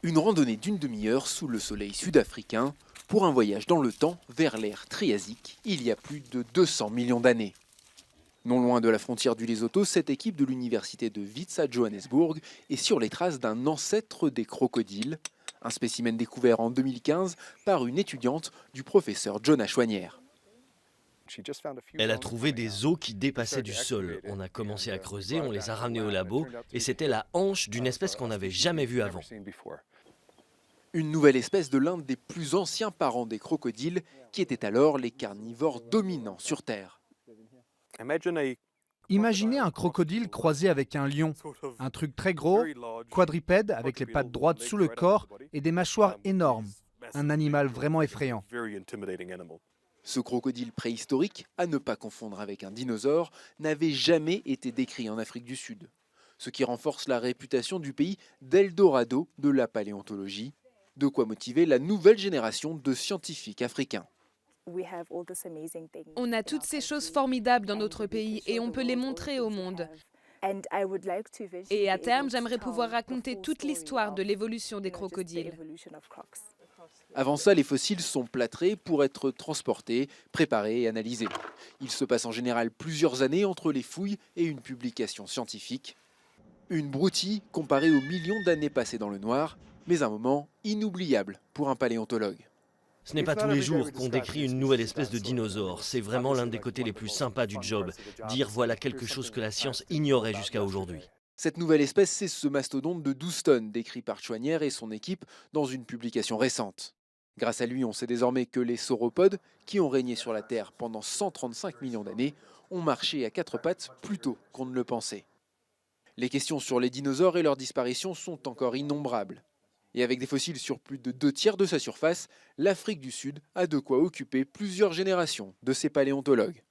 Une randonnée d'une demi-heure sous le soleil sud-africain pour un voyage dans le temps vers l'ère Triasique, il y a plus de 200 millions d'années. Non loin de la frontière du Lesotho, cette équipe de l'université de Wits à Johannesburg est sur les traces d'un ancêtre des crocodiles, un spécimen découvert en 2015 par une étudiante du professeur Jonah Chouanière. Elle a trouvé des os qui dépassaient du sol. On a commencé à creuser, on les a ramenés au labo et c'était la hanche d'une espèce qu'on n'avait jamais vue avant. Une nouvelle espèce de l'un des plus anciens parents des crocodiles, qui étaient alors les carnivores dominants sur Terre. Imaginez un crocodile croisé avec un lion, un truc très gros, quadrupède avec les pattes droites sous le corps et des mâchoires énormes, un animal vraiment effrayant. Ce crocodile préhistorique, à ne pas confondre avec un dinosaure, n'avait jamais été décrit en Afrique du Sud, ce qui renforce la réputation du pays d'Eldorado de la paléontologie, de quoi motiver la nouvelle génération de scientifiques africains. On a toutes ces choses formidables dans notre pays et on peut les montrer au monde. Et à terme, j'aimerais pouvoir raconter toute l'histoire de l'évolution des crocodiles. Avant ça, les fossiles sont plâtrés pour être transportés, préparés et analysés. Il se passe en général plusieurs années entre les fouilles et une publication scientifique. Une broutille comparée aux millions d'années passées dans le noir, mais un moment inoubliable pour un paléontologue. Ce n'est pas tous les jours qu'on décrit une nouvelle espèce de dinosaure. C'est vraiment l'un des côtés les plus sympas du job. Dire voilà quelque chose que la science ignorait jusqu'à aujourd'hui. Cette nouvelle espèce, c'est ce mastodonte de 12 tonnes décrit par Chouanière et son équipe dans une publication récente. Grâce à lui, on sait désormais que les sauropodes, qui ont régné sur la Terre pendant 135 millions d'années, ont marché à quatre pattes plus tôt qu'on ne le pensait. Les questions sur les dinosaures et leur disparition sont encore innombrables. Et avec des fossiles sur plus de 2/3 de sa surface, l'Afrique du Sud a de quoi occuper plusieurs générations de ces paléontologues.